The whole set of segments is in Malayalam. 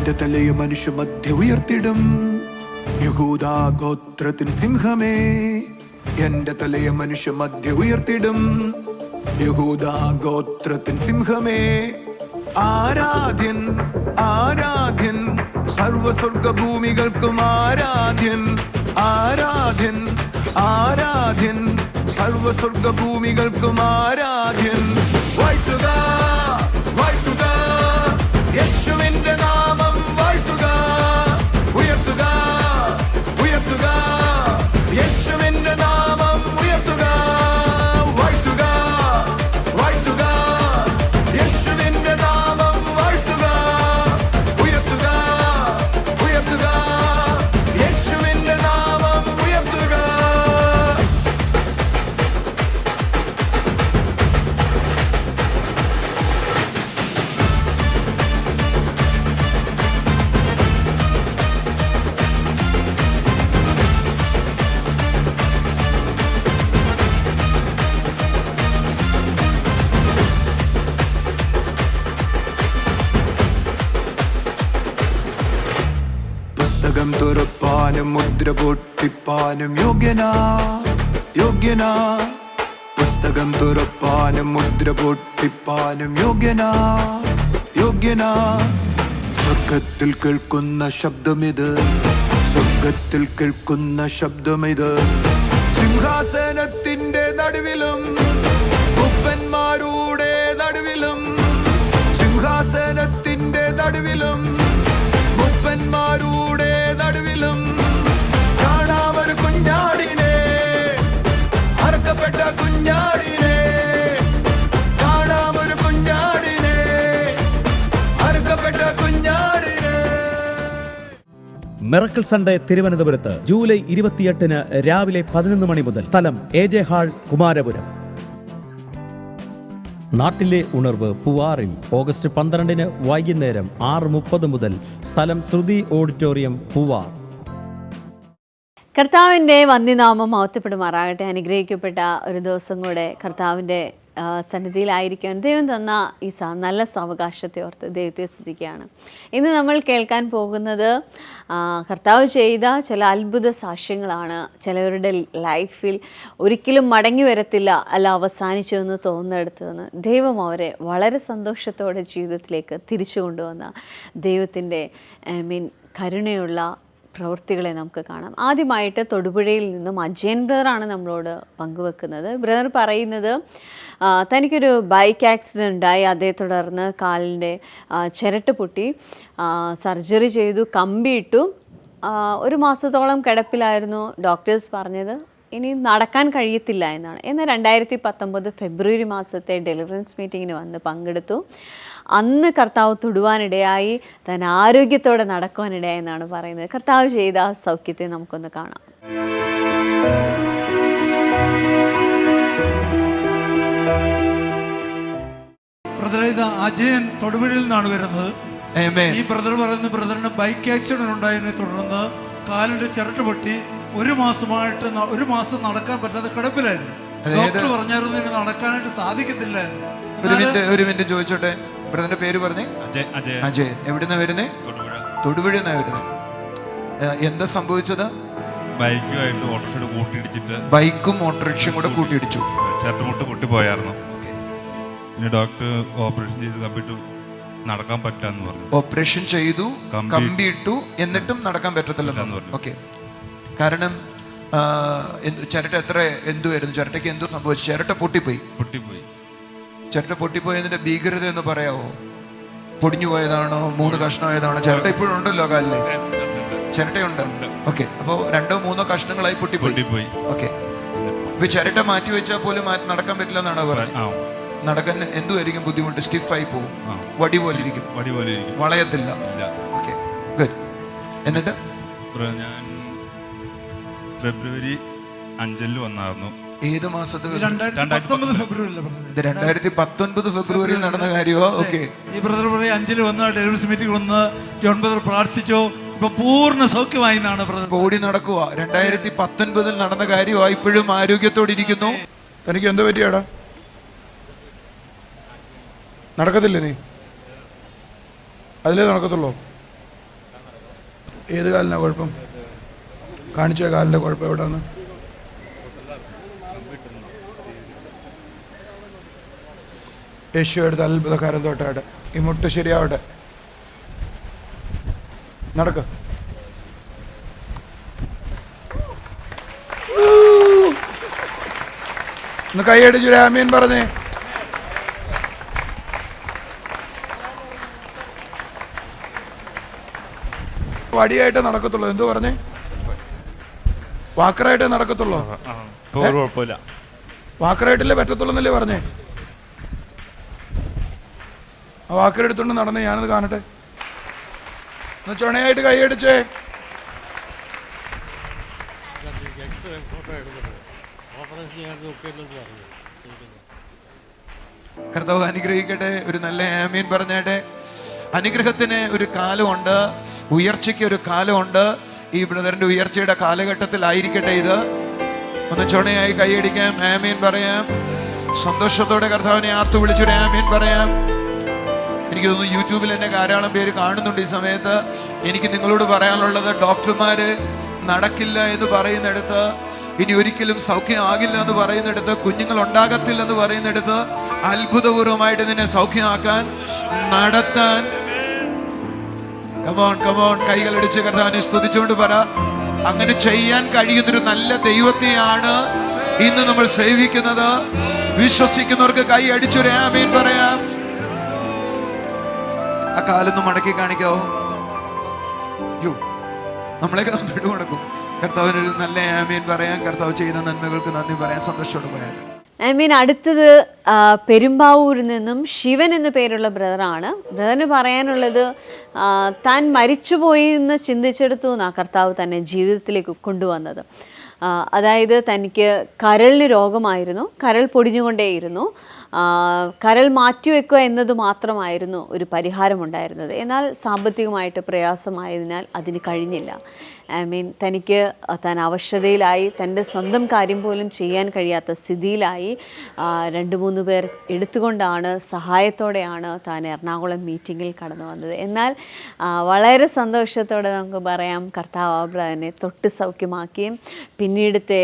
എന്റെ തലയെ മനുഷ്യ മധ്യ ഉയർത്തിടും. യഹൂദാ ഗോത്രത്തിൻ സിംഹമേ, എന്റെ തലയെ മനുഷ്യ മധ്യ ഉയർത്തിടും. യഹൂദാ ഗോത്രത്തിൻ സിംഹമേ, ആരാധ്യൻ ആരാധ്യൻ, സർവസ്വർഗഭൂമികൾക്കും ആരാധ്യൻ. ആരാധ്യൻ ആരാധ്യൻ, സർവസ്വർഗഭൂമികൾക്കും ആരാധ്യൻ. വാഴ്ത്തുക വാഴ്ത്തുക യേശുവിന്റെ നാമം, വാഴ്ത്തുക ഉയർത്തുക ഉയർത്തുക യേശുവിന്റെ നാമം ഉയർത്തുക. വാഴ്ത്തുക വാഴ്ത്തുക യേശുവിന്റെ നാമം, വാഴ്ത്തുക ഉയർത്തുക ഉയർത്തുക യേശുവിന്റെ നാമം ഉയർത്തുക. പുസ്തകം തുറപ്പാനും മുദ്ര പൊട്ടിപ്പാനും യോഗ്യനാ യോഗ്യനാ. പുസ്തകം തുറപ്പാനും മുദ്ര പൊട്ടിപ്പാനും യോഗ്യനാ യോഗ്യനാ. സ്വർഗത്തിൽ കേൾക്കുന്ന ശബ്ദമിത്, സ്വർഗത്തിൽ കേൾക്കുന്ന ശബ്ദമിത്. സിംഹാസനത്തിന്റെ നടുവിലും മുപ്പന്മാരുടെ നടുവിലും, സിംഹാസനത്തിന്റെ നടുവിലും മുപ്പന്മാരുടെ നടുവിലും കാണാമൊരു കുഞ്ഞാടിനെ, അറുക്കപ്പെട്ട കുഞ്ഞാടിനെ. കാണാമൊരു കുഞ്ഞാടിനെ, അറുക്കപ്പെട്ട കുഞ്ഞാടിനെ. മിറക്കിൾ സൺഡേ തിരുവനന്തപുരത്ത് ജൂലൈ 28 രാവിലെ 11 മണി മുതൽ. സ്ഥലം AJ ഹാൾ, കുമാരപുരം. നാട്ടിലെ ഉണർവ് പൂവാറിൽ ഓഗസ്റ്റ് 12 വൈകുന്നേരം 6:30 മുതൽ. സ്ഥലം ശ്രുതി ഓഡിറ്റോറിയം, പൂവാർ. കർത്താവിൻ്റെ വന്യനാമം മഹത്വപ്പെടുമാറാകട്ടെ. അനുഗ്രഹിക്കപ്പെട്ട ഒരു ദിവസം കൂടെ കർത്താവിൻ്റെ സന്നിധിയിലായിരിക്കാൻ ദൈവം തന്ന ഈ നല്ല സാവകാശത്തെ ഓർത്ത് ദൈവത്തെ സ്തുതിക്കുകയാണ്. ഇന്ന് നമ്മൾ കേൾക്കാൻ പോകുന്നത് കർത്താവ് ചെയ്ത ചില അത്ഭുത സാക്ഷ്യങ്ങളാണ്. ചിലവരുടെ ലൈഫിൽ ഒരിക്കലും മടങ്ങി വരത്തില്ല, അല്ല അവസാനിച്ചു എന്ന് തോന്നുന്നിടത്തുനിന്ന് ദൈവം അവരെ വളരെ സന്തോഷത്തോടെ ജീവിതത്തിലേക്ക് തിരിച്ചു കൊണ്ടുവന്ന ദൈവത്തിൻ്റെ കരുണയുള്ള പ്രവൃത്തികളെ നമുക്ക് കാണാം. ആദ്യമായിട്ട് തൊടുപുഴയിൽ നിന്നും അജയൻ ബ്രദറാണ് നമ്മളോട് പങ്കുവെക്കുന്നത്. ബ്രദർ പറയുന്നത് തനിക്കൊരു ബൈക്ക് ആക്സിഡൻ്റ് ഉണ്ടായി, അതേ തുടർന്ന് കാലിൻ്റെ ചിരട്ട പൊട്ടി, സർജറി ചെയ്തു, കമ്പിയിട്ടു. 1 മാസത്തോളം കിടപ്പിലായിരുന്നു. ഡോക്ടേഴ്സ് പറഞ്ഞത് ഇനി നടക്കാൻ കഴിയത്തില്ല എന്നാണ്. എന്നാൽ 2019 ഫെബ്രുവരി മാസത്തെ ഡെലിവറൻസ് മീറ്റിങ്ങിന് വന്ന് പങ്കെടുത്തു. അന്ന് കർത്താവ് തൊടുവാനിടയായി, താൻ ആരോഗ്യത്തോടെ നടക്കുവാനിടയായി എന്നാണ് പറയുന്നത്. കർത്താവ് ചെയ്ത ആ സൗഖ്യത്തെ നമുക്കൊന്ന് കാണാം. അജയൻ തൊടുപുഴയിൽ നിന്നാണ് വരുന്നത്. ഈ ബ്രദർ പറയുന്ന ബ്രദറിന് ബൈക്ക് ആക്സിഡന്റ് ഉണ്ടായതിനെ തുടർന്ന് കാലിന്റെ ചിരട്ട പൊട്ടി 1 മാസം നടക്കാൻ പറ്റാതെ കിടപ്പിലായിരുന്നു. ഡോക്ടർ പറഞ്ഞായിരുന്നു ഇനി നടക്കാനായിട്ട് സാധിക്കത്തില്ല. ഒരു മിനിറ്റ് ചോദിച്ചോട്ടെ, ബ്രദറിന്റെ പേര് പറഞ്ഞേ? അജയൻ. എവിടുന്നാ വരുന്നേ? തൊടുപുഴന്നാ വരുന്നത്. എന്താ സംഭവിച്ചത്? ബൈക്കുമായിട്ട് ഓട്ടോറിക്ഷ കൂട്ടിയിടിച്ചിട്ട്, ബൈക്കും ഓട്ടോറിക്ഷയും കൂടെ കൂട്ടിയിടിച്ചു. ചിരട്ടമുട്ട് പൊട്ടിപ്പോയായിരുന്നു. പിന്നെ ഡോക്ടർ ഓപ്പറേഷൻ ചെയ്ത് കമ്പിട്ടു, നടക്കാൻ പറ്റാന്ന് പറഞ്ഞു. ഓപ്പറേഷൻ ചെയ്തു, കമ്പിയിട്ടു, എന്നിട്ടും നടക്കാൻ പറ്റത്തില്ലെന്ന് പറഞ്ഞു. ഓക്കെ, കാരണം ചിരട്ട എന്തുവായിരുന്നു? ചിരട്ടയ്ക്ക് എന്തോ സംഭവിച്ചു? ചിരട്ട പൊട്ടിപ്പോയി. ചിരട്ട പൊട്ടിപ്പോയതിന്റെ ഭീകരത എന്ന് പറയാവോ? പൊടിഞ്ഞു പോയതാണോ? 3 കഷ്ണമായതാണോ? ചിരട്ട ഇപ്പോഴും ഉണ്ടല്ലോ കാലില്, ചിരട്ടയുണ്ട്. ഓക്കെ, അപ്പോൾ 2-3 കഷ്ണങ്ങളായി പൊട്ടിപ്പോയി. ഓക്കെ, ഇപ്പൊ ചിരട്ട മാറ്റി വെച്ചാൽ പോലും നടക്കാൻ പറ്റില്ല എന്നാണ് പറയുന്നത്. നടക്കാൻ എന്തുമായിരിക്കും ബുദ്ധിമുട്ട്? സ്റ്റിഫായി പോകും, വടി പോലെ ഇരിക്കും, വളയത്തില്ല. Okay, good. എന്നിട്ട് ഞാൻ ഫെബ്രുവരി 5 വന്നായിരുന്നു. ഏത് മാസത്തിൽ? 2019 ഫെബ്രുവരിയിൽ നടന്ന കാര്യമോ? ഓക്കെ, ഈ ബ്രദർ പറയും 5 വന്ന് ഡെലിവറി മീറ്റിംഗ് വന്ന് ജോൺ ബ്രദർ പ്രാർത്ഥിച്ചു, ഇപ്പൊ പൂർണ്ണ സൗഖ്യമായി എന്നാണ് ബ്രദർ. ഓടി നടക്കുക. 2019 നടന്ന കാര്യമാണ്. ഇപ്പോഴും ആരോഗ്യത്തോടെ ഇരിക്കുന്നു. തനിക്ക് എന്താ പറ്റിയാടാ? നടക്കത്തില്ലേ? നീ അതിലേ നടക്കത്തുള്ളൂ. ഏത് കാലിനാണ് കുഴപ്പം? കാണിച്ച കാലിൻ്റെ കുഴപ്പം എവിടെയാണ്? യേശു എടുത്ത അത്ഭുതകാരം തൊട്ടായിട്ട് ഈ മുട്ട് ശരിയാവട്ടെ. നടക്ക. ഒന്ന് കൈയടിച്ചു ആമീൻ പറഞ്ഞേ. വടിയായിട്ടേ നടക്കത്തുള്ളൂ. എന്തോ പറഞ്ഞേ? വാക്കറായിട്ടേ നടക്കത്തുള്ളൂ. കുഴപ്പമില്ല, വാക്കറായിട്ടല്ലേ പറ്റത്തുള്ളൂ എന്നല്ലേ പറഞ്ഞേ? ആ വാക്കറെടുത്തോണ്ട് നടന്നേ, ഞാനത് കാണട്ടെ. ഒന്ന് ചുണയായിട്ട് കൈയടിച്ചേ. കർത്താവ് അനുഗ്രഹിക്കട്ടെ. ഒരു നല്ല ആമീൻ പറഞ്ഞേട്ടെ. അനുഗ്രഹത്തിന് ഒരു കാലമുണ്ട്, ഉയർച്ചയ്ക്ക് ഒരു കാലമുണ്ട്. ഈ ബ്രദറിന്റെ ഉയർച്ചയുടെ കാലഘട്ടത്തിലായിരിക്കട്ടെ ഇത്. ഒന്ന് ചുണയായി കൈയടിക്കാം, ആമീൻ പറയാം. സന്തോഷത്തോടെ കർത്താവിനെ ആർത്തു വിളിച്ചൊരു ആമീൻ പറയാം. എനിക്ക് തോന്നുന്നു യൂട്യൂബിൽ എന്നെ ധാരാളം പേര് കാണുന്നുണ്ട് ഈ സമയത്ത്. എനിക്ക് നിങ്ങളോട് പറയാനുള്ളത്, ഡോക്ടർമാര് നടക്കില്ല എന്ന് പറയുന്നിടത്ത്, ഇനി ഒരിക്കലും സൗഖ്യമാകില്ല എന്ന് പറയുന്നിടത്ത്, കുഞ്ഞുങ്ങൾ ഉണ്ടാകത്തില്ല എന്ന് പറയുന്നിടത്ത്, അത്ഭുതപൂർവമായിട്ട് നിന്നെ സൗഖ്യമാക്കാൻ, നടത്താൻ, കമോൺ കമോൺ, കൈകളടിച്ച് കർത്താവിനെ സ്തുതിച്ചുകൊണ്ട് പറ. അങ്ങനെ ചെയ്യാൻ കഴിയുന്നൊരു നല്ല ദൈവത്തെയാണ് ഇന്ന് നമ്മൾ സേവിക്കുന്നത്. വിശ്വസിക്കുന്നവർക്ക് കൈ അടിച്ചൊരു ആമീൻ പറയാം. ആ കാലൊന്നും മടക്കി കാണിക്കാവോ? യോ, നമ്മളെയൊക്കെ നന്ദിട്ട് കൊടുക്കും. കർത്താവിനൊരു നല്ല ആമീൻ പറയാൻ, കർത്താവ് ചെയ്ത നന്മകൾക്ക് നന്ദി പറയാൻ, സന്തോഷത്തോടെ പറയാൻ. ആമീൻ. അടുത്തത് പെരുമ്പാവൂരിൽ നിന്നും ശിവൻ എന്നു പേരുള്ള ബ്രദറാണ്. ബ്രദറിന് പറയാനുള്ളത്, താൻ മരിച്ചുപോയി എന്ന് ചിന്തിച്ചെടുത്തു എന്നാണ് കർത്താവ് തന്നെ ജീവിതത്തിലേക്ക് കൊണ്ടുവന്നത്. അതായത് തനിക്ക് കരളിന് രോഗമായിരുന്നു, കരൾ പൊടിഞ്ഞുകൊണ്ടേയിരുന്നു. കരൾ മാറ്റിവെക്കുക എന്നത് മാത്രമായിരുന്നു ഒരു പരിഹാരമുണ്ടായിരുന്നത്. എന്നാൽ സാമ്പത്തികമായിട്ട് പ്രയാസമായതിനാൽ അതിന് കഴിഞ്ഞില്ല. തനിക്ക് താൻ അവശതയിലായി, തൻ്റെ സ്വന്തം കാര്യം പോലും ചെയ്യാൻ കഴിയാത്ത സ്ഥിതിയിലായി. 2-3 പേർ എടുത്തുകൊണ്ടാണ്, സഹായത്തോടെയാണ് താൻ എറണാകുളം മീറ്റിങ്ങിൽ കടന്നു വന്നത്. എന്നാൽ വളരെ സന്തോഷത്തോടെ നമുക്ക് പറയാം, കർത്താവ് ആ ബ്രദറിനെ തൊട്ട് സൗഖ്യമാക്കുകയും പിന്നീടത്തെ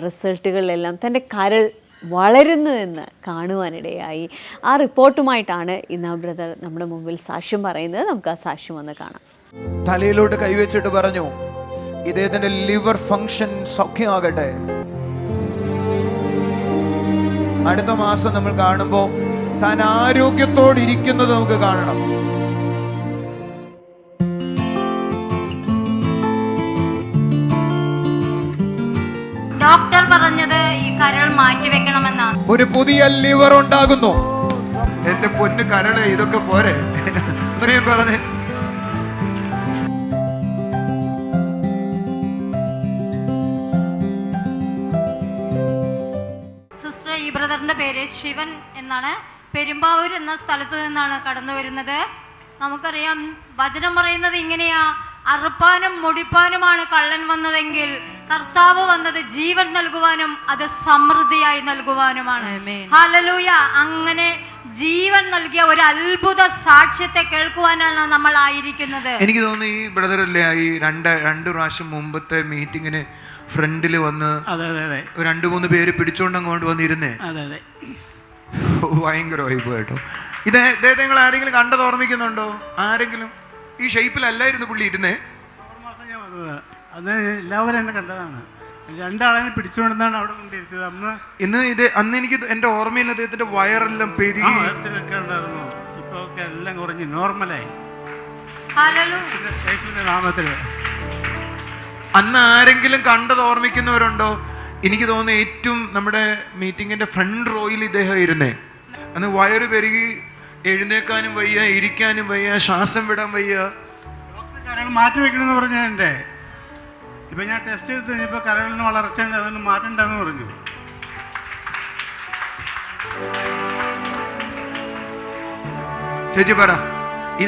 റിസൾട്ടുകളിലെല്ലാം തൻ്റെ കരൾ വളരുന്നു എന്ന് കാണുവാനിടയായി. ആ റിപ്പോർട്ടുമായിട്ടാണ് ഇന്ന് ആ ബ്രദർ നമ്മുടെ മുമ്പിൽ സാക്ഷ്യം പറയുന്നത്. നമുക്ക് ആ സാക്ഷ്യം ഒന്ന് കാണാം. തലയിലോട്ട് കൈവച്ചിട്ട് പറഞ്ഞു, ഇദ്ദേഹത്തിന്റെ ലിവർ ഫംഗ്ഷൻ സൗഖ്യമാകട്ടെ. അടുത്ത മാസം നമ്മൾ കാണുമ്പോൾ താൻ ആരോഗ്യത്തോടെ ഇരിക്കുന്നത് നമുക്ക് കാണണം. ഡോക്ടർ പറഞ്ഞത് ഈ കരൾ മാറ്റിവെക്കണമെന്നാണ്. ഒരു പുതിയ ലിവർ ഉണ്ടാകുന്നു. എന്റെ പൊന്ന് കരളെ, ഇതൊക്കെ പോരെ? പറഞ്ഞേ. സിസ്റ്റർ, ഈ ബ്രദറിന്റെ പേര് ശിവൻ എന്നാണ്. പെരുമ്പാവൂർ എന്ന സ്ഥലത്തു നിന്നാണ് കടന്നു വരുന്നത്. നമുക്കറിയാം, വചനം പറയുന്നത് ഇങ്ങനെയാ: അറുപ്പാനും മുടിപ്പാനുമാണ് കള്ളൻ വന്നതെങ്കിൽ കർത്താവ് വന്നത് ജീവൻ നൽകുവാനും അത് സമൃദ്ധിയായി നൽകുവാനുമാണ്. ഹല്ലേലൂയ. അങ്ങനെ ജീവൻ നൽകിയ ഒരു അത്ഭുത സാക്ഷ്യത്തെ കേൾക്കുവാനാണ് നമ്മൾ ആയിരിക്കുന്നത്. എനിക്ക് തോന്നുന്നു ഈ ബ്രദറല്ലേ ഈ രണ്ട് പ്രാവശ്യം മുമ്പത്തെ മീറ്റിങ്ങിന് ഫ്രണ്ടിൽ വന്ന് 2-3 പേര് പിടിച്ചോണ്ട് അങ്ങോട്ട് വന്നിരുന്നേ. ഭയങ്കരമായി പോയിട്ടോ. ഇദ്ദേഹത്തെ നിങ്ങൾ ആരെങ്കിലും കണ്ടത് ഓർമ്മിക്കുന്നുണ്ടോ? ആരെങ്കിലും? ഈ ഷേപ്പിലല്ലായിരുന്നു പുള്ളി ഇരുന്നേ. അത് എല്ലാവരും എന്നെ കണ്ടതാണ്. 2 ആളെ പിടിച്ചുകൊണ്ടാണ് അവിടെ കൊണ്ടിരുത്തിയത്. അന്ന് എനിക്ക് എന്റെ ഓർമ്മയിൽ അദ്ദേഹത്തിന്റെ വയറെല്ലാം പെരുകി ഉണ്ടായിരുന്നു. ഇപ്പൊ എല്ലാം കുറഞ്ഞ് നോർമലായി. നാമത്തില് അന്ന് ആരെങ്കിലും കണ്ടത് ഓർമ്മിക്കുന്നവരുണ്ടോ? എനിക്ക് തോന്നുന്നു ഏറ്റവും നമ്മുടെ മീറ്റിങ്ങിന്റെ ഫ്രണ്ട് റോയിൽ ഇദ്ദേഹം ഇരുന്നേ. അന്ന് വയറ് പെരുകി, എഴുന്നേക്കാനും വയ്യ, ഇരിക്കാനും വയ്യ, ശ്വാസം വിടാൻ വയ്യ. ഡോക്ടർ കരൾ മാറ്റി വെക്കണമെന്ന് പറഞ്ഞു. എൻ്റെ ഇപ്പൊ ഞാൻ ടെസ്റ്റ് എടുത്ത് കഴിഞ്ഞപ്പോൾ കരളിന് വളർച്ച ഉണ്ട്, അതൊന്ന് മാറ്റണ്ടെന്ന് പറഞ്ഞു. ചേച്ചി പറ. ഈ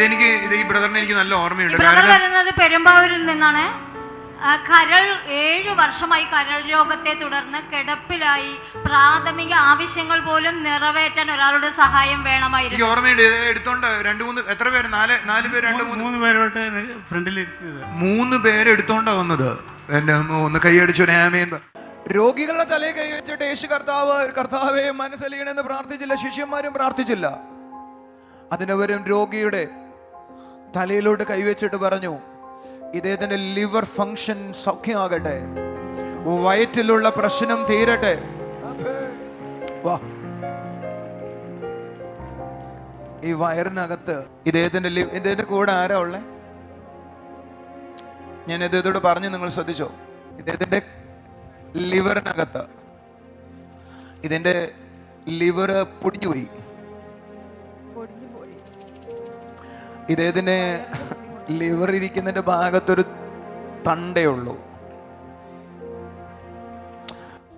ബ്രദറിനെ എനിക്ക് നല്ല ഓർമ്മയുണ്ട്. ബ്രദർ വരുന്നത് പെരുമ്പാവൂരിൽ നിന്നാണ്. കരൾ 7 വർഷമായി കരൾ രോഗത്തെ തുടർന്ന് കിടപ്പിലായി. പ്രാഥമിക ആവശ്യങ്ങൾ പോലും നിറവേറ്റാൻ ഒരാളുടെ സഹായം വേണമായിരുന്നു. എനിക്ക് ഓർമ്മയുണ്ട്, എടുത്തോണ്ട് 2-3 എത്ര പേര്, 4 പേര്, 3 പേരോട്ട് ഫ്രണ്ടിലിരുത്തിയത്. 3 പേര് എടുത്തോണ്ടാ വന്നത്. എന്നെ ഒന്ന് കൈയടിച്ചു. രോഗികളുടെ തലയിൽ കൈവച്ചിട്ട് യേശു കർത്താവെ മനസ്സലിയണമെന്ന് പ്രാർത്ഥിച്ചില്ല, ശിഷ്യന്മാരും പ്രാർത്ഥിച്ചില്ല. അതിനവരും രോഗിയുടെ തലയിലോട്ട് കൈവച്ചിട്ട് പറഞ്ഞു, ഇദ്ദേഹത്തിന്റെ ലിവർ ഫങ്ഷൻ സൗഖ്യമാകട്ടെ, വയറ്റിലുള്ള പ്രശ്നം തീരട്ടെ. വാ, ഈ വയറിനകത്ത് ഇദ്ദേഹത്തിന്റെ കൂടെ ആരാ ഉള്ളേ? ഞാൻ ഇദ്ദേഹത്തോട് പറഞ്ഞു, നിങ്ങൾ ശ്രദ്ധിച്ചോ, ഇദ്ദേഹത്തിന്റെ ലിവറിനകത്ത് ഇതിന്റെ ലിവർ പൊടിഞ്ഞുപോയി. ഇദ്ദേഹത്തിന് ലിവർ ഇരിക്കുന്നതിന്റെ ഭാഗത്തൊരു തണ്ടേ ഉള്ളൂ.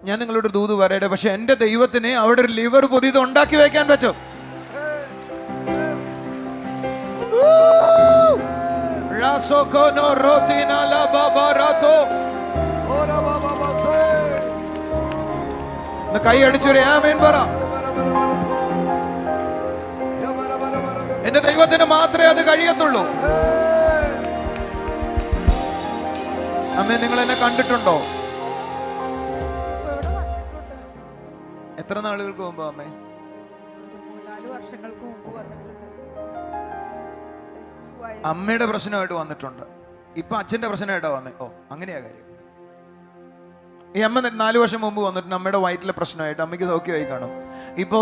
ഞാൻ നിങ്ങളോട് ദൂത് പറയട്ടെ, പക്ഷെ എന്റെ ദൈവത്തിന് അവിടെ ഒരു ലിവർ പുതിയത് ഉണ്ടാക്കി വെക്കാൻ പറ്റും. കൈ അടിച്ചൊരു ആമേൻ പറ. എന്റെ ദൈവത്തിന് മാത്രമേ അത് കഴിയത്തുള്ളൂ. അമ്മേ, നിങ്ങൾ എന്നെ കണ്ടിട്ടുണ്ടോ? എത്ര നാളുകൾക്ക് മുമ്പ് അമ്മേ? 4 വർഷങ്ങൾക്ക് മുമ്പ് വന്നിട്ടുണ്ട്. അമ്മയുടെ പ്രശ്നമായിട്ട് വന്നിട്ടുണ്ട്. ഇപ്പൊ അച്ഛന്റെ പ്രശ്നമായിട്ടാ വന്നേ. ഓ, അങ്ങനെയാ കാര്യം. ഈ അമ്മ 4 വർഷം മുമ്പ് വന്നിട്ടുണ്ട് അമ്മയുടെ വയറ്റിലെ പ്രശ്നമായിട്ട്. അമ്മയ്ക്ക് സൗഖ്യമായി കാണും. ഇപ്പോ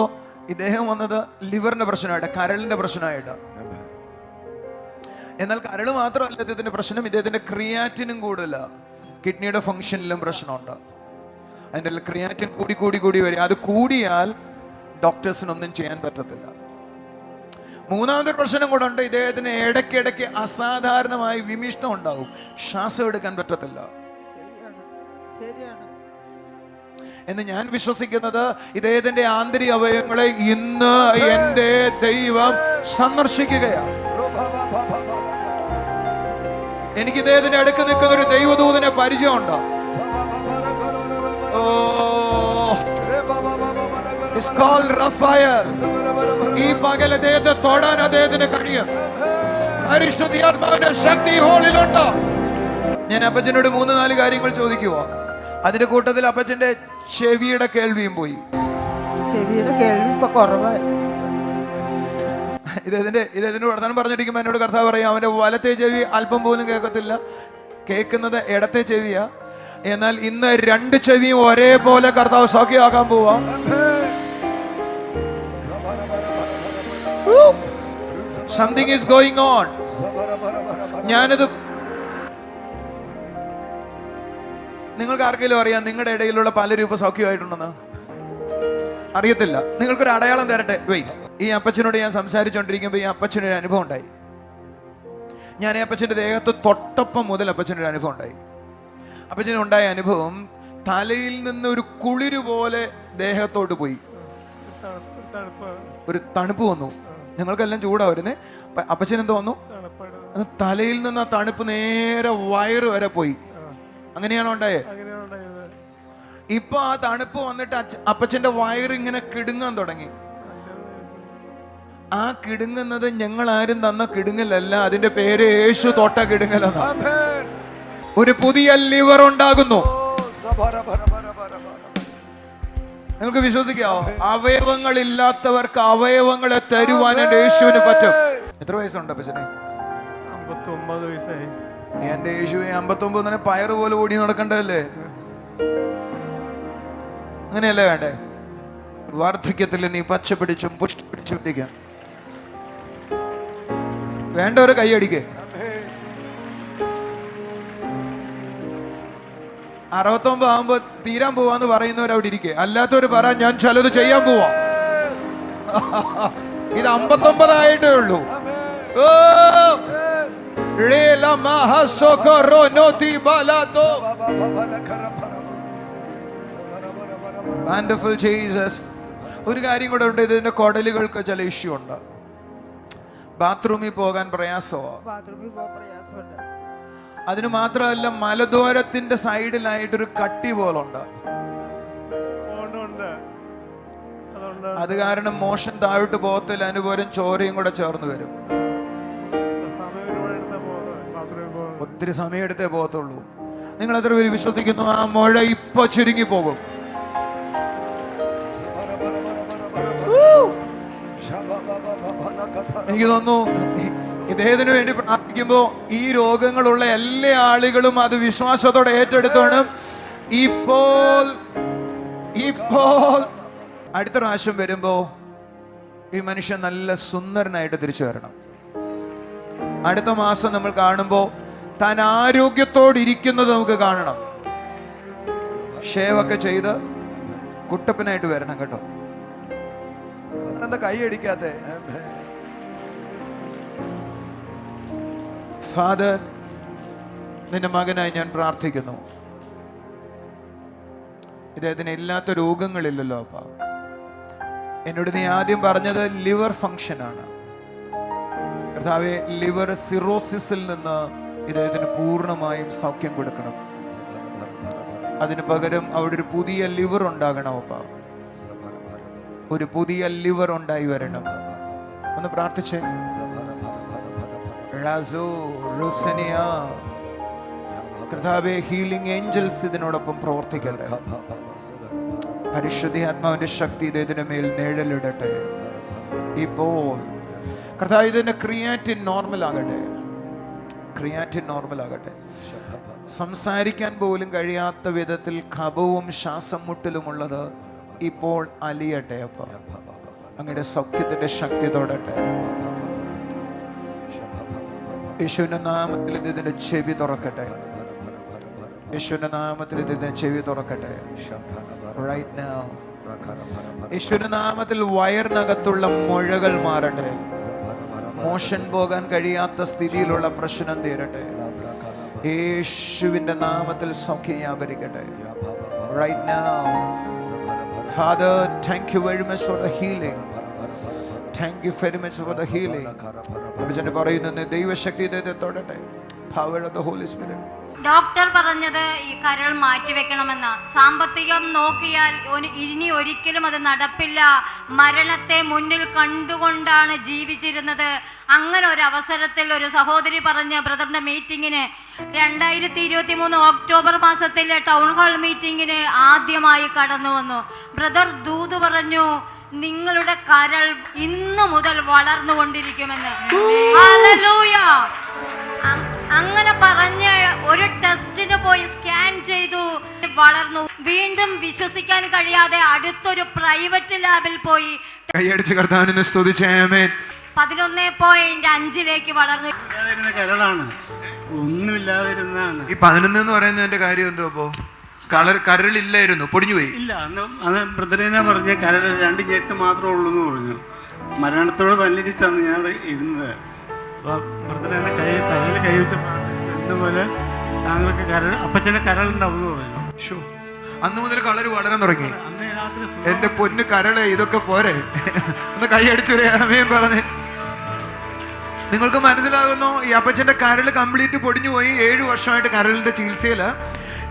ഇദ്ദേഹം വന്നത് ലിവറിന്റെ പ്രശ്നമായിട്ട്, കരളിന്റെ പ്രശ്നമായിട്ട്. എന്നാൽ കരൾ മാത്രമല്ല ഇദ്ദേഹത്തിന്റെ പ്രശ്നം, ഇദ്ദേഹത്തിന്റെ ക്രിയാറ്റിനും കൂടുതല, കിഡ്നിയുടെ ഫംഗ്ഷനിലും പ്രശ്നമുണ്ട്. അതിൻ്റെ ക്രിയാറ്റിൻ കൂടി വരും. അത് കൂടിയാൽ ഡോക്ടേഴ്സിനൊന്നും ചെയ്യാൻ പറ്റത്തില്ല. 3ാമത്തെ പ്രശ്നം കൂടെ ഉണ്ട്, ഇദ്ദേഹത്തിന് ഇടയ്ക്കിടയ്ക്ക് അസാധാരണമായി വിമിഷ്ടം ഉണ്ടാവും, ശ്വാസം എടുക്കാൻ പറ്റത്തില്ല. എന്ന് ഞാൻ വിശ്വസിക്കുന്നത് ഇദ്ദേഹത്തിന്റെ ആന്തരിക അവയവങ്ങളെ ഇന്ന് എന്റെ ദൈവം സന്ദർശിക്കുകയാണ്. എനിക്ക് ഇദ്ദേഹത്തിന്റെ അടുക്ക് നിൽക്കുന്ന ഒരു ദൈവദൂതനെ പരിചയമുണ്ടോ? ഈ പകൽ അദ്ദേഹത്തെ തൊടാൻ അദ്ദേഹത്തിന് കഴിയും. പരിശുദ്ധാത്മാവിന്റെ ശക്തി ഹോളിലുണ്ട്. ഞാൻ അപ്പച്ചനോട് 3-4 കാര്യങ്ങൾ ചോദിക്കുവോ? അതിന്റെ കൂട്ടത്തിൽ അപ്പച്ചന്റെ ചെവിയുടെ കേൾവിയും പോയി. ചെവിയുടെ കേൾവി ഇപ്പൊ കുറവായി. ഇദ്ദേഹത്തിന്റെ വർത്തമാനം പറഞ്ഞിരിക്കുമ്പോൾ എന്നോട് കർത്താവ് പറയാം, അവന്റെ വലത്തെ ചെവി അല്പം പോലും കേൾക്കത്തില്ല, കേൾക്കുന്നത് ഇടത്തെ ചെവിയാ. എന്നാൽ ഇന്ന് 2 ചെവിയും ഒരേപോലെ കർത്താവ് സൗഖ്യമാക്കാൻ പോവാ. Something is going on. ഞാനിത് നിങ്ങൾക്ക് ആർക്കെങ്കിലും അറിയാം നിങ്ങളുടെ ഇടയിലുള്ള പലരും ഇപ്പൊ സൗഖ്യമായിട്ടുണ്ടെന്ന്? അറിയത്തില്ല. നിങ്ങൾക്കൊരു അടയാളം തരട്ടെ. വെയിറ്റ്. ഈ അപ്പച്ചനോട് ഞാൻ സംസാരിച്ചുകൊണ്ടിരിക്കുമ്പോൾ ഈ അപ്പച്ചനൊരു അനുഭവം ഉണ്ടായി. ഞാൻ ഈ അപ്പച്ചന്റെ ദേഹത്ത് തൊട്ടപ്പം മുതൽ അപ്പച്ചനൊരു അനുഭവം ഉണ്ടായി. അപ്പച്ചനുണ്ടായ അനുഭവം തലയിൽ നിന്ന് ഒരു കുളിര് പോലെ ദേഹത്തോട്ട് പോയി. ഒരു തണുപ്പ് വന്നു. ഞങ്ങൾക്കെല്ലാം ചൂടാ വരുന്നേ. അപ്പച്ചൻ എന്തോ വന്നു, തലയിൽ നിന്ന് ആ തണുപ്പ് നേരെ വയറ് വരെ പോയി. അങ്ങനെയാണോ ഉണ്ടായേ? ഇപ്പൊ ആ തണുപ്പ് വന്നിട്ട് അപ്പച്ചന്റെ വയറ് ഇങ്ങനെ കിടുങ്ങാൻ തുടങ്ങി. ആ കിടുങ്ങുന്നത് ഞങ്ങൾ ആരും തന്ന കിടുങ്ങലല്ല, അതിന്റെ പേര് യേശു തൊട്ട കിടുങ്ങലാണ്. ഒരു പുതിയ ലിവർ ഉണ്ടാകുന്നു. നിങ്ങൾക്ക് വിശ്വസിക്കാവോ? അവയവങ്ങൾ ഇല്ലാത്തവർക്ക് അവയവങ്ങളെ തരുവാൻ എന്റെ യേശുവിന് പറ്റും. എത്ര വയസ്സുണ്ട് അപ്പച്ചനെ? 59 വയസ്സായി. എന്റെ യേശുവെ 59 തന്നെ പയറ് പോലെ ഓടി നടക്കണ്ടല്ലേ? അങ്ങനെയല്ലേ വേണ്ടേ? വാർദ്ധക്യത്തിൽ നീ പച്ച പിടിച്ചും പുഷ്ടി പിടിച്ചും വേണ്ട ഒരു കൈയടിക്ക്. 69 ആകുമ്പോ തീരാൻ പോവാന്ന് പറയുന്നവരവിടെ ഇരിക്കെ. അല്ലാത്തവര് പറ ഞാൻ ചിലത് ചെയ്യാൻ പോവാ. ഇത് 59 ആയിട്ടേ ഉള്ളൂ. Wonderful Jesus. ഒരു കാര്യം കൂടെ ഉണ്ട്, ഇതിന്റെ കുടലുകൾക്ക് ചില ഇഷ്യൂ ഉണ്ട്. ബാത്റൂമിൽ പോകാൻ പ്രയാസമാണ്. അതിന് മാത്രമല്ല, മലദ്വാരത്തിന്റെ സൈഡിലായിട്ടൊരു കട്ടി പോലുണ്ട്. അത് കാരണം മോഷൻ താഴോട്ട് പോകത്തില്ല, അനുപോലും ചോരയും കൂടെ ചേർന്ന് വരും. ഒത്തിരി സമയമെടുത്തേ പോകത്തുള്ളൂ. നിങ്ങൾ എത്ര പേര് വിശ്വസിക്കുന്നു ആ മഴ ഇപ്പൊ ചുരുങ്ങി പോകും? എനിക്ക് തോന്നുന്നു ഇദ്ദേഹത്തിന് വേണ്ടി പ്രാർത്ഥിക്കുമ്പോൾ ഈ രോഗങ്ങളുള്ള എല്ലാ ആളുകളും അത് വിശ്വാസത്തോടെ ഏറ്റെടുത്തോണം. ഇപ്പോൾ അടുത്ത പ്രാവശ്യം വരുമ്പോ ഈ മനുഷ്യൻ നല്ല സുന്ദരനായിട്ട് തിരിച്ചു വരണം. അടുത്ത മാസം നമ്മൾ കാണുമ്പോൾ താൻ ആരോഗ്യത്തോടിരിക്കുന്നത് നമുക്ക് കാണണം. ഷേവൊക്കെ ചെയ്ത് കുട്ടപ്പനായിട്ട് വരണം കേട്ടോ. എന്താ കൈ അടിക്കാത്തെ? ഫാദർ, നിന്റെ മകനായി ഞാൻ പ്രാർത്ഥിക്കുന്നു. ഇദ്ദേഹത്തിന് ഇല്ലാത്ത രോഗങ്ങളില്ലല്ലോ അപ്പ. എന്നോട് നീ ആദ്യം പറഞ്ഞത് ലിവർ ഫങ്ഷൻ ആണ്. കർത്താവേ, ലിവർ സിറോസിസിൽ നിന്ന് ഇദ്ദേഹത്തിന് പൂർണ്ണമായും സൗഖ്യം കൊടുക്കണം. അതിന് പകരം അവിടെ ഒരു പുതിയ ലിവർ ഉണ്ടാകണം അപ്പ. ഒരു പുതിയ ലിവർ ഉണ്ടായി വരണം. ഒന്ന് പ്രാർത്ഥിച്ചേ. കർത്താവേ, ഹീലിംഗ് ഏഞ്ചൽസ് ഇതിനോടൊപ്പം പ്രവർത്തിക്കട്ടെ. പരിശുദ്ധ ആത്മാവിന്റെ ശക്തി ഇതിന്റെ മേൽ നിഴലിടട്ടെ. ഇപ്പോൾ കർത്താവ്, ഇതിന്റെ ക്രിയാറ്റിൻ നോർമൽ ആകട്ടെ. ക്രിയാറ്റിൻ നോർമൽ ആകട്ടെ. സംസാരിക്കാൻ പോലും കഴിയാത്ത വിധത്തിൽ കഫവും ശ്വാസം മുട്ടലുമുള്ളത് ഇപ്പോൾ അലിയട്ടെ. അപ്പ അങ്ങയുടെ സൗഖ്യത്തിന്റെ ശക്തി തൊടട്ടെ. യേശുവിന്റെ നാമത്തിൽ ഇതിന്റെ ചെവി തുറക്കട്ടെ. യേശുവിന്റെ നാമത്തിൽ ഇതിന്റെ ചെവി തുറക്കട്ടെ. Right now. യേശുവിന്റെ നാമത്തിൽ വയറിനകത്തുള്ള മുഴകൾ മാറട്ടെ. മോഷൻ പോകാൻ കഴിയാത്ത സ്ഥിതിയിലുള്ള പ്രശ്നം തീരട്ടെ. യേശുവിന്റെ നാമത്തിൽ സൗഖ്യം വ്യാപരിക്കട്ടെ. Right now. Father, thank you very much for the healing. Thank you very much for the healing. അഭിജന പറയുന്നു, ദൈവശക്തി ഇദ്ദേഹത്തെ തൊടട്ടെ. Power of the Holy Spirit. Doctor പറഞ്ഞത് ഈ കരൾ മാറ്റിവെക്കണമെന്ന്. സാമ്പത്തികം നോക്കിയാൽ ഇനി ഒരിക്കലും അത് നടപ്പില്ല. മരണത്തെ മുന്നിൽ കണ്ടുകൊണ്ടാണ് ജീവിച്ചിരുന്നത്. അങ്ങനെ ഒരു അവസരത്തിൽ ഒരു സഹോദരി പറഞ്ഞ ബ്രദറിന്റെ മീറ്റിങ്ങിന് 2023 ഒക്ടോബർ മാസത്തിലെ ടൗൺ ഹാൾ മീറ്റിങ്ങിന് ആദ്യമായി കടന്നു വന്നു. ബ്രദർ ദൂത് പറഞ്ഞു, നിങ്ങളുടെ കരൾ ഇന്നു മുതൽ വളർന്നുകൊണ്ടിരിക്കുമെന്ന്. ഹല്ലേലൂയ. അങ്ങനെ പറഞ്ഞ് ഒരു ടെസ്റ്റിന് പോയി സ്കാൻ ചെയ്തു, വളർന്നു. വീണ്ടും വിശ്വസിക്കാൻ കഴിയാതെ അടുത്തൊരു പ്രൈവറ്റ് ലാബിൽ പോയി കൈയടിച്ച് കർത്താവിനെ സ്തുതിച്ചേ. ആമേൻ. 11.5 വളർന്നു. കരളാണ്, ഒന്നുമില്ലാതിരുന്നാണ്. ഈ 11 എന്ന് പറയുന്നതിന്റെ കാര്യം എന്തോ? അപ്പോ കരളില്ലായിരുന്നു, പൊടിഞ്ഞു പോയി. ഇല്ല, അന്ന് ബ്രദറിനെ പറഞ്ഞ കരൾ 2 ഞെട്ട് മാത്രമേ ഉള്ളൂ എന്ന് പറഞ്ഞു. മരണത്തോട് വല്ലിരിച്ചാണ് ഞാൻ ഇരുന്നത്. അപ്പോൾ ബ്രദറിനെ തലയിൽ കൈ വെച്ചപ്പോൾ ഇതുപോലെ താങ്കൾക്ക് അപ്പച്ചനെ കരളുണ്ടാവും എന്ന് പറഞ്ഞു. അന്ന് മുതൽ കളറ് വളരാൻ തുടങ്ങി. അന്ന് രാത്രി എന്റെ പൊന്ന് കരള്, ഇതൊക്കെ പോരെ? ഒന്ന് കൈയടിച്ചൊരേ പറഞ്ഞ്. നിങ്ങൾക്ക് മനസ്സിലാകുന്നു, ഈ അപ്പച്ചന്റെ കരള് കംപ്ലീറ്റ് പൊടിഞ്ഞു പോയി. 7 വർഷമായിട്ട് കരളിന്റെ ചികിത്സയില്.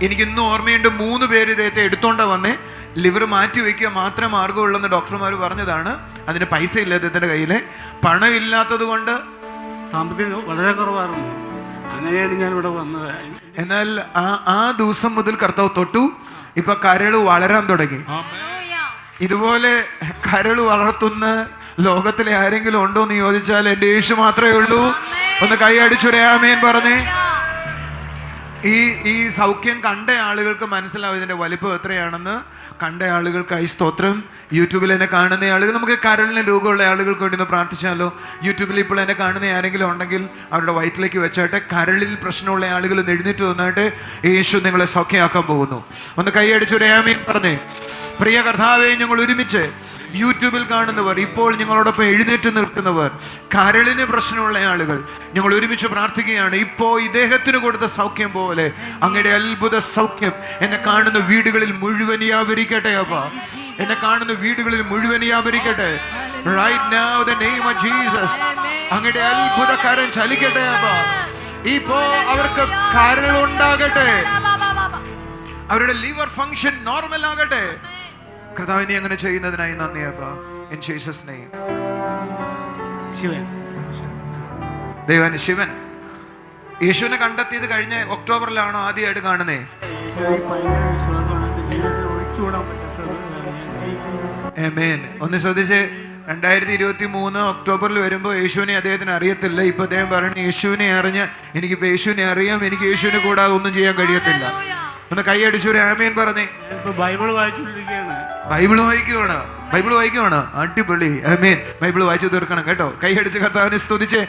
എനിക്കിന്നും ഓർമ്മയുണ്ട്, 3 പേര് ഇദ്ദേഹത്തെ എടുത്തോണ്ടാ വന്നേ. ലിവർ മാറ്റി വയ്ക്കുക മാത്രമേ മാർഗമുള്ളെന്ന് ഡോക്ടർമാർ പറഞ്ഞതാണ്. അതിന് പൈസ ഇല്ല ഇദ്ദേഹത്തിന്റെ കയ്യില്. പണം ഇല്ലാത്തത് കൊണ്ട് സാമ്പത്തികം വളരെ കുറവായിരുന്നു. അങ്ങനെയാണ് ഞാൻ ഇവിടെ വന്നത്. എന്നാൽ ആ ദിവസം മുതൽ കർത്താവ് തൊട്ടു. ഇപ്പൊ കരള് വളരാൻ തുടങ്ങി. ഇതുപോലെ കരള് വളർത്തുന്ന ലോകത്തിലെ ആരെങ്കിലും ഉണ്ടോ എന്ന് ചോദിച്ചാൽ എൻ്റെ യേശു മാത്രമേ ഉള്ളൂ. ഒന്ന് കൈ അടിച്ചൊരേ ആമേൻ പറഞ്ഞേ. ഈ സൗഖ്യം കണ്ട ആളുകൾക്ക് മനസ്സിലാവും ഇതിന്റെ വലിപ്പം എത്രയാണെന്ന്. കണ്ട ആളുകൾക്കായി സ്തോത്രം. യൂട്യൂബിൽ എന്നെ കാണുന്ന ആളുകൾ, നമുക്ക് കരളിന് രോഗമുള്ള ആളുകൾക്ക് വേണ്ടി ഒന്ന് പ്രാർത്ഥിച്ചാലോ? യൂട്യൂബിൽ ഇപ്പോൾ എന്നെ കാണുന്ന ആരെങ്കിലും ഉണ്ടെങ്കിൽ അവരുടെ വയറ്റിലേക്ക് വെച്ചാട്ടെ. കരളിൽ പ്രശ്നമുള്ള ആളുകൾ എഴുന്നേറ്റ് വന്നാട്ടെ. യേശു നിങ്ങളെ സൗഖ്യമാക്കാൻ പോകുന്നു. ഒന്ന് കൈയടിച്ചൊരു ആമീൻ പറഞ്ഞേ. പ്രിയ കർത്താവേ, ഞങ്ങൾ ഒരുമിച്ച് യൂട്യൂബിൽ കാണുന്നവർ, ഇപ്പോൾ ഞങ്ങളോടൊപ്പം എഴുന്നേറ്റ് നിൽക്കുന്നവർ, കരളിന് പ്രശ്നമുള്ള ആളുകൾ, ഞങ്ങൾ ഒരുമിച്ച് പ്രാർത്ഥിക്കുകയാണ്. ഇപ്പോൾ ഇദ്ദേഹത്തിന് കൊടുത്ത സൗഖ്യം പോലെ അങ്ങയുടെ അത്ഭുത സൗഖ്യം എന്നെ കാണുന്ന വീടുകളിൽ മുഴുവൻ വ്യാപരിക്കട്ടെ. അപ്പാ, എന്നെ കാണുന്ന വീടുകളിൽ മുഴുവൻ വ്യാപരിക്കട്ടെ. Right now, the name of Jesus. അങ്ങയുടെ അത്ഭുത കരം ചലിക്കട്ടെ. അപ്പാ, ഇപ്പോ അവർക്ക് കരളുണ്ടാകട്ടെ, അവരുടെ ലിവർ ഫംഗ്ഷൻ നോർമൽ ആകട്ടെ. കർത്താവ് നീ അങ്ങനെ ചെയ്യുന്നതിനായി നന്ദി അപ്പാ. In Jesus name. ശിവൻ ദൈവൻ ശിവൻ യേശുവിനെ കണ്ടെത്തിയത് കഴിഞ്ഞ ഒക്ടോബറിലാണോ ആദ്യമായിട്ട് കാണുന്നേ? യേശുവിൽ ഭയങ്കര വിശ്വാസമാണ്. എൻ്റെ ജീവിതത്തിൽ ഒഴിച്ചുകൂടാൻ പറ്റാത്തത്. ആമേൻ. ഒന്ന് ശ്രദ്ധിച്ചേ, 2023 ഒക്ടോബറിൽ വരുമ്പോൾ യേശുവിനെ അദ്ദേഹത്തിന് അറിയത്തില്ല. ഇപ്പൊ അദ്ദേഹം പറയുന്നത് യേശുവിനെ അറിഞ്ഞ് എനിക്കിപ്പോ യേശുവിനെ അറിയാം, എനിക്ക് യേശുവിനെ കൂടാതെ ഒന്നും ചെയ്യാൻ കഴിയത്തില്ല. ഒന്ന് കൈയടിച്ചൊരു ആമേൻ പറഞ്ഞേ. ഇപ്പൊ ബൈബിൾ വായിച്ചുകൊണ്ടിരിക്കുകയാണ്. ബൈബിൾ വായിക്കുവാണ്. അടിപൊളി. ആമേൻ. ബൈബിൾ വായിച്ചു തീർക്കണം കേട്ടോ. കൈയടിച്ച് കർത്താവിനെ സ്തുതിച്ച്.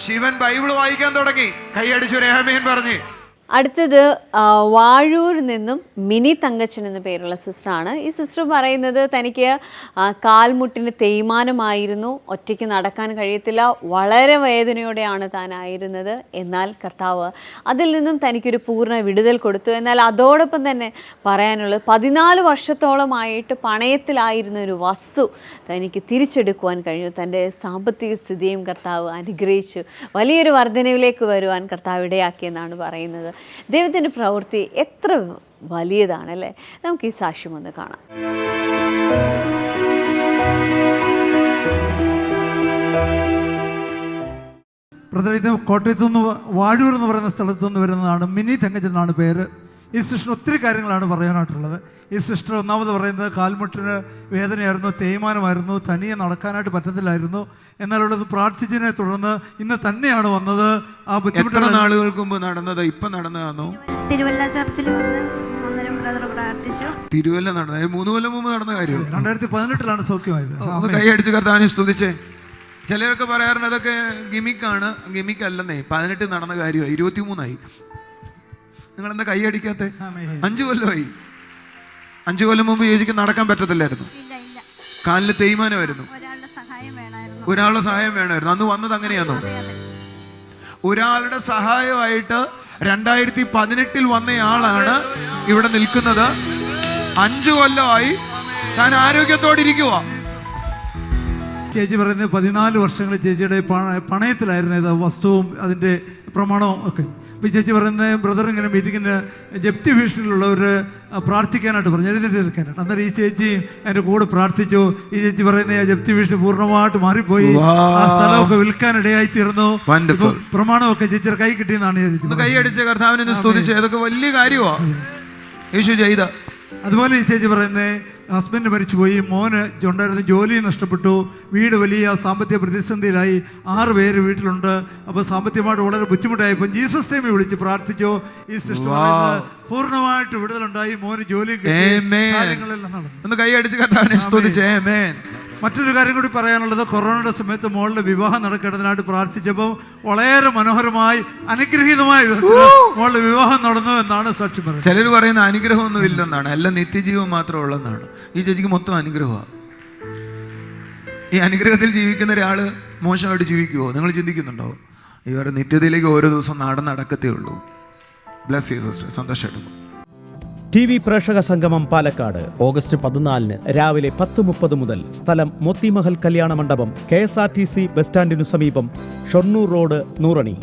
ശിവൻ ബൈബിൾ വായിക്കാൻ തുടങ്ങി. കൈയടിച്ചൊരു ആമേൻ പറഞ്ഞേ. അടുത്തത് വാഴൂരിൽ നിന്നും മിനി തങ്കച്ചൻ എന്ന പേരുള്ള സിസ്റ്ററാണ്. ഈ സിസ്റ്റർ പറയുന്നത് തനിക്ക് കാൽമുട്ടിന് തേയ്മാനമായിരുന്നു, ഒറ്റയ്ക്ക് നടക്കാൻ കഴിയത്തില്ല, വളരെ വേദനയോടെയാണ് താനായിരുന്നത്. എന്നാൽ കർത്താവ് അതിൽ നിന്നും തനിക്കൊരു പൂർണ്ണ വിടുതൽ കൊടുത്തു. എന്നാൽ അതോടൊപ്പം തന്നെ പറയാനുള്ളത് 14 വർഷത്തോളമായിട്ട് പണയത്തിലായിരുന്ന ഒരു വസ്തു തനിക്ക് തിരിച്ചെടുക്കുവാൻ കഴിഞ്ഞു. തൻ്റെ സാമ്പത്തിക സ്ഥിതിയും കർത്താവ് അനുഗ്രഹിച്ചു. വലിയൊരു വർധനവിലേക്ക് വരുവാൻ കർത്താവ് ഇടയാക്കിയെന്നാണ് പറയുന്നത്. ദൈവത്തിൻ്റെ പ്രവൃത്തി എത്ര വലിയതാണല്ലേ. നമുക്ക് ഈ സാക്ഷ്യം ഒന്ന് കാണാം. ഇത് കോട്ടയത്തുനിന്ന് വാഴൂർ എന്ന് പറയുന്ന സ്ഥലത്തുനിന്ന് വരുന്നതാണ്. മിനി തങ്കച്ചൻ എന്നാണ് പേര്. ഈ സിസ്റ്റർ ഒത്തിരി കാര്യങ്ങളാണ് പറയാനായിട്ടുള്ളത്. ഈ സിസ്റ്റർ ഒന്നാമത് പറയുന്നത് കാൽമുട്ടിന് വേദനയായിരുന്നു, തേയ്മാനമായിരുന്നു, തനിയെ നടക്കാനായിട്ട് പറ്റത്തില്ലായിരുന്നു. എന്നാലുള്ളത് പ്രാർത്ഥിച്ചതിനെ തുടർന്ന് ഇന്ന് തന്നെയാണ് വന്നത്. ആ എത്ര നാളുകൾക്ക് മുമ്പ് നടന്നത്? ഇപ്പൊ നടന്നതാണോ? തിരുവല്ല ചർച്ചിൽ വന്ന് ബ്രദർ പ്രാർത്ഥിച്ചു. തിരുവല്ല നടന്നത് 3 കൊല്ലം മുമ്പ് നടന്ന കാര്യം. 2018 സൗഖ്യമായത്. ഒന്ന് കൈയടിച്ച് കർത്താവിനെ സ്തുതിച്ചേ. ചിലരൊക്കെ പറയാറുണ്ട് അതൊക്കെ ഗിമിക്കാണ്. ഗിമിക്കല്ലെന്നേ, 18 നടന്ന കാര്യമായി, 23 നിങ്ങളെന്താ കൈ അടിക്കാത്തെ? 5 കൊല്ലമായി. 5 കൊല്ലം മുമ്പ് യേശുക്ക് നടക്കാൻ പറ്റത്തില്ലായിരുന്നു. കാലിന് തേയ്മാനമായിരുന്നു. ഒരാളുടെ സഹായം വേണമായിരുന്നു. അന്ന് വന്നത് അങ്ങനെയാണോ? ഒരാളുടെ സഹായമായിട്ട് 2018 വന്നയാളാണ് ഇവിടെ നിൽക്കുന്നത്. 5 കൊല്ലമായി താൻ ആരോഗ്യത്തോടെ ഇരിക്കുക. ചേച്ചി പറയുന്നത് 14 വർഷങ്ങൾ ചേച്ചിയുടെ പണയത്തിലായിരുന്നു വസ്തുവും അതിൻ്റെ പ്രമാണവും ഒക്കെ. അപ്പോൾ ചേച്ചി പറയുന്നത് ബ്രദർ ഇങ്ങനെ മീറ്റിങ്ങിന് ജപ്തി ഭീഷണിയിലുള്ളവർ പ്രാർത്ഥിക്കാനായിട്ട് പറഞ്ഞു, എഴുന്നേറ്റ് നിൽക്കാനായിട്ട്. അന്നേരം ഈ ചേച്ചി എൻ്റെ കൂടെ പ്രാർത്ഥിച്ചു. ഈ ചേച്ചി പറയുന്നത് ആ ജപ്തി ഭീഷണി പൂർണ്ണമായിട്ട് മാറിപ്പോയി. ആ സ്ഥലമൊക്കെ വിൽക്കാനിടയായി തീർന്നു. പ്രമാണമൊക്കെ ചേച്ചിയുടെ കൈ കിട്ടിയെന്നാണ് ചേച്ചി. കൈ അടിച്ച കർത്താവിനെ സ്തുതിച്ച്. അതൊക്കെ വലിയ കാര്യമാണ് യേശു ചെയ്ത. അതുപോലെ ഈ ചേച്ചി പറയുന്നത് ഹസ്ബൻഡ് മരിച്ചുപോയി, മോന് ഉണ്ടായിരുന്ന ജോലി നഷ്ടപ്പെട്ടു, വീട് വലിയ സാമ്പത്തിക പ്രതിസന്ധിയിലായി, 6 പേര് വീട്ടിലുണ്ട്. അപ്പോൾ സാമ്പത്തികമായിട്ട് വളരെ ബുദ്ധിമുട്ടായപ്പോൾ ജീസസ് ടൈമിൽ വിളിച്ച് പ്രാർത്ഥിച്ചു. ഈ സിസ്റ്റർ പൂർണ്ണമായിട്ട് വിടുതലുണ്ടായി, മോന് ജോലിയും കാര്യങ്ങളെല്ലാം നടന്നു. കൈ അടിച്ച് കർത്താവിനെ സ്തുതിച്ച്. മറ്റൊരു കാര്യം കൂടി പറയാനുള്ളത്, കൊറോണയുടെ സമയത്ത് മോളുടെ വിവാഹം നടക്കേണ്ടതിനായിട്ട് പ്രാർത്ഥിച്ചപ്പോൾ വളരെ മനോഹരമായി അനുഗ്രഹീതമായ മോളുടെ വിവാഹം നടന്നു എന്നാണ് സാക്ഷി പറയുന്നത്. ചിലർ പറയുന്ന അനുഗ്രഹമൊന്നും ഇല്ലെന്നാണ്, എല്ലാം നിത്യജീവൻ മാത്രം ഉള്ളതെന്നാണ്. ഈ ചേച്ചിക്ക് മൊത്തം അനുഗ്രഹമാണ്. ഈ അനുഗ്രഹത്തിൽ ജീവിക്കുന്ന ഒരാള് മോശമായിട്ട് ജീവിക്കുമോ? നിങ്ങൾ ചിന്തിക്കുന്നുണ്ടോ? ഇവരുടെ നിത്യതയിലേക്ക് ഓരോ ദിവസം നടക്കത്തേ ഉള്ളൂ. Bless you sister. സന്തോഷമായിട്ട്. TV പ്രേക്ഷക സംഗമം പാലക്കാട് ഓഗസ്റ്റ് 14 രാവിലെ 10:30 മുതൽ. സ്ഥലം മോത്തിമഹൽ കല്യാണ മണ്ഡപം, KSRTC ബസ് സ്റ്റാൻഡിനു സമീപം, ഷൊർണൂർ റോഡ്, നൂറണി.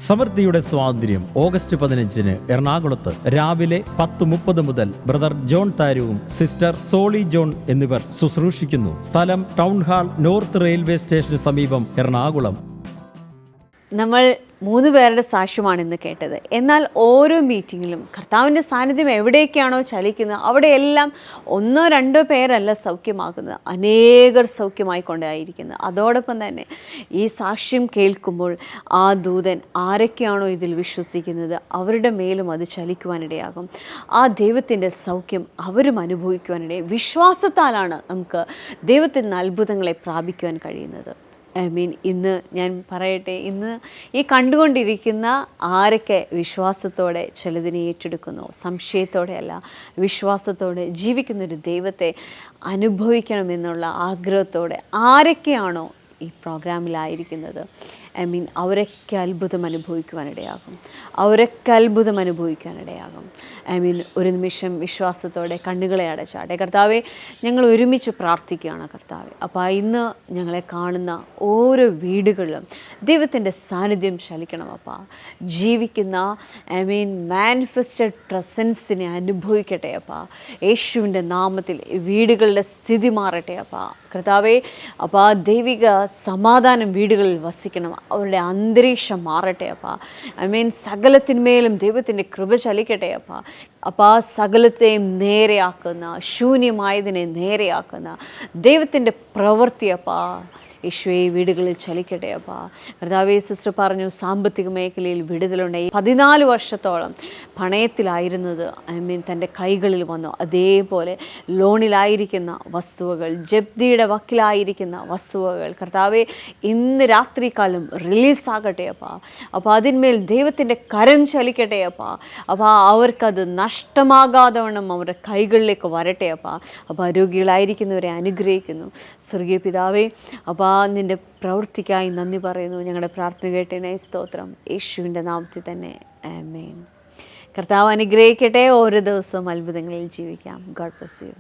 സമൃദ്ധിയുടെ സ്വാതന്ത്ര്യം ഓഗസ്റ്റ് 15 എറണാകുളത്ത് രാവിലെ 10:30 മുതൽ. ബ്രദർ ജോൺ താരുവും സിസ്റ്റർ സോളി ജോൺ എന്നിവർ ശുശ്രൂഷിക്കുന്നു. സ്ഥലം ടൗൺ ഹാൾ, നോർത്ത് റെയിൽവേ സ്റ്റേഷന് സമീപം, എറണാകുളം. നമ്മൾ 3 പേരുടെ സാക്ഷ്യമാണ് ഇന്ന് കേട്ടത്. എന്നാൽ ഓരോ മീറ്റിങ്ങിലും കർത്താവിൻ്റെ സാന്നിധ്യം എവിടേക്കാണോ ചലിക്കുന്നത് അവിടെയെല്ലാം 1-2 പേരല്ല സൗഖ്യമാക്കുന്നത്, അനേകർ സൗഖ്യമായിക്കൊണ്ടായിരിക്കുന്നത്. അതോടൊപ്പം തന്നെ ഈ സാക്ഷ്യം കേൾക്കുമ്പോൾ ആ ദൂതൻ ആരൊക്കെയാണോ ഇതിൽ വിശ്വസിക്കുന്നത് അവരുടെ മേലും അത് ചലിക്കുവാനിടയാകും. ആ ദൈവത്തിൻ്റെ സൗഖ്യം അവരും അനുഭവിക്കുവാനിടയും. വിശ്വാസത്താലാണ് നമുക്ക് ദൈവത്തിൻ്റെ അത്ഭുതങ്ങളെ പ്രാപിക്കുവാൻ കഴിയുന്നത്. ഇന്ന് ഞാൻ പറയട്ടെ, ഇന്ന് ഈ കണ്ടുകൊണ്ടിരിക്കുന്ന ആരൊക്കെ വിശ്വാസത്തോടെ ചിലതിനെ ഏറ്റെടുക്കുന്നു, സംശയത്തോടെയല്ല വിശ്വാസത്തോടെ ജീവിക്കുന്നൊരു ദൈവത്തെ അനുഭവിക്കണമെന്നുള്ള ആഗ്രഹത്തോടെ ആരൊക്കെയാണോ ഈ പ്രോഗ്രാമിലായിരിക്കുന്നത്, അവരൊക്കെ അത്ഭുതം അനുഭവിക്കുവാനിടയാകും. ഒരു നിമിഷം വിശ്വാസത്തോടെ കണ്ണുകളെ അടച്ചാട്ടെ. കർത്താവെ, ഞങ്ങൾ ഒരുമിച്ച് പ്രാർത്ഥിക്കുകയാണ് കർത്താവെ. അപ്പോൾ ഇന്ന് ഞങ്ങളെ കാണുന്ന ഓരോ വീടുകളിലും ദൈവത്തിൻ്റെ സാന്നിധ്യം ചലിക്കണം അപ്പാ. ജീവിക്കുന്ന മാനിഫെസ്റ്റഡ് പ്രസൻസിനെ അനുഭവിക്കട്ടെ അപ്പാ. യേശുവിൻ്റെ നാമത്തിൽ വീടുകളുടെ സ്ഥിതി മാറട്ടെ അപ്പാ. കർത്താവെ, അപ്പോൾ ദൈവിക സമാധാനം വീടുകളിൽ വസിക്കണം. അവരുടെ അന്തരീക്ഷം മാറട്ടെ അപ്പാ. സകലത്തിന്മേലും ദൈവത്തിൻ്റെ കൃപ ചലിക്കട്ടെ അപ്പാ. അപ്പോൾ സകലത്തെയും നേരെയാക്കുന്ന, ശൂന്യമായതിനെ നേരെയാക്കുന്ന ദൈവത്തിൻ്റെ പ്രവൃത്തി അപ്പാ യേശുവേ വീടുകളിൽ ചലിക്കട്ടെ അപ്പാ. കർത്താവേ, സിസ്റ്റർ പറഞ്ഞു സാമ്പത്തിക മേഖലയിൽ വിടുതലുണ്ട്. 14 വർഷത്തോളം പണയത്തിലായിരുന്നത് തൻ്റെ കൈകളിൽ വന്നു. അതേപോലെ ലോണിലായിരിക്കുന്ന വസ്തുവകൾ, ജപ്തിയുടെ വക്കിലായിരിക്കുന്ന വസ്തുവകൾ കർത്താവേ ഇന്ന് രാത്രികാലം റിലീസാകട്ടെ അപ്പാ. അപ്പോൾ അതിന്മേൽ ദൈവത്തിൻ്റെ കരം ചലിക്കട്ടെ അപ്പാ. അപ്പോൾ അവർക്കത് നഷ്ടമാകാതെ വണ്ണം അവരുടെ കൈകളിലേക്ക് വരട്ടെ അപ്പാ. അപ്പോൾ രോഗികളായിരിക്കുന്നവരെ അനുഗ്രഹിക്കുന്നു സ്വർഗീയ പിതാവേ. അപ്പോൾ നിൻ്റെ പ്രവൃത്തിക്കായി നന്ദി പറയുന്നു. ഞങ്ങളുടെ പ്രാർത്ഥന കേട്ടതിനായി സ്തോത്രം. യേശുവിൻ്റെ നാമത്തിൽ തന്നെ ആമേൻ. കർത്താവ് അനുഗ്രഹിക്കട്ടെ. ഓരോ ദിവസവും അത്ഭുതങ്ങളിൽ ജീവിക്കാം. God bless you.